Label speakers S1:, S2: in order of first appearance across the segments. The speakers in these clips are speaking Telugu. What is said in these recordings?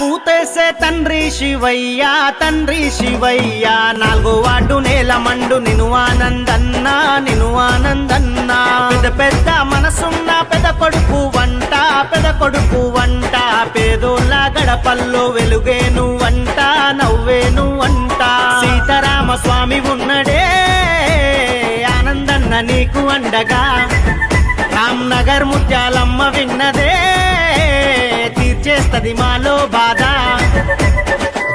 S1: కూతేసే తండ్రి శివయ్య తండ్రి శివయ్య 4వ వార్డు నేల మండు నిను ఆనందన్నా నిను ఆనందన్నా పెద్ద పెద్ద మనసున్న పెద్ద కొడుకు వంట పేదోళ్ళ గడపల్లో వెలుగే నువ్వంట నవ్వే నువ్వంట సీతారామ స్వామి ఉన్నడే ఆనందన్న నీకు అండగా రామ్నగర్ ముత్యాలమ్మ విన్నదే తీర్చేస్తది మాలో బాధ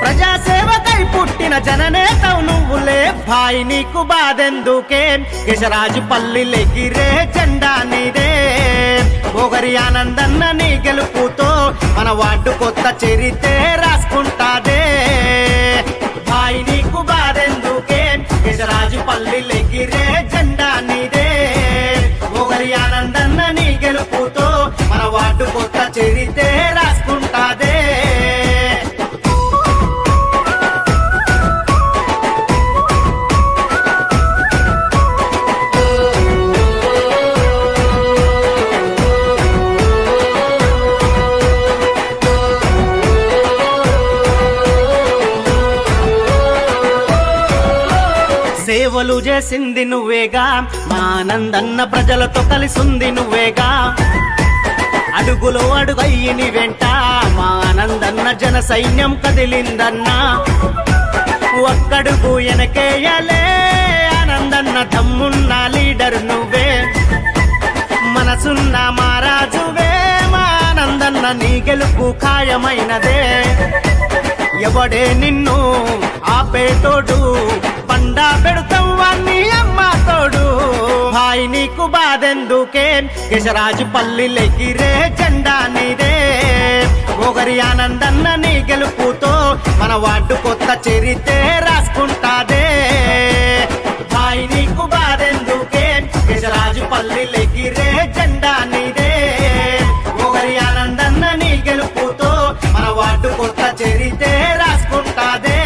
S1: ప్రజాసేవకై పుట్టిన జననేతవు నువ్వులే భాయ్ నీకు బాధెందుకే కేశరాజు పల్లిలెగిరే జెండా నీదే బోగరి ఆనందన్న నీ గెలుపుతో మన వార్డు కొత్త చరిత్రే రాసుకుంటాదే భాయ్ నీకు బాధెందుకే కేశరాజు పల్లిలెగిరే జెండా నీదే బోగరి ఆనందన్న నీ గెలుపుతో మన వార్డు కొత్త చరిత్రే రాసుకుంటాదే సేవలు చేసింది నువ్వేగా మా ఆనందన్న ప్రజలతో కలిసుంది నువ్వేగా అడుగులో అడుగయ్యి నీ వెంట మా ఆనందన్న జన సైన్యం కదిలిందన్నా ఒక్కడుగు వెనకేయలే ఆనందన్న దమ్మున్న లీడర్ నువ్వే మనసున్న మహారాజువే మా ఆనందన్న నీ గెలుపు ఖాయమైనదే ఎవడే నిన్ను ఆపేటోడు పండా పెడతాం వాణ్ణి అమ్మ తోడు భాయ్ నీకు బాధెందుకే కేశరాజు పల్లిలెగిరే జెండా నీదే బోగరి ఆనందన్న నీ గెలుపుతో మన వార్డు కొత్త చరిత్రే రాసుకుంటాదే భాయ్ నీకు బాధెందుకే కేశరాజు పల్లిలెగిరే జెండా నీదే బోగరి ఆనందన్న నీ గెలుపుతో మన వార్డు కొత్త చరిత్రే రాసుకుంటాదే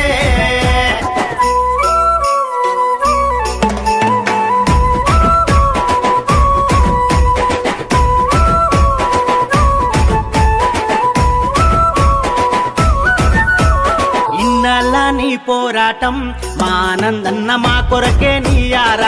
S1: ఇన్నాళ్ళ నీ పోరాటం మా ఆనందన్న మా కొరకే నీ ఆరాటం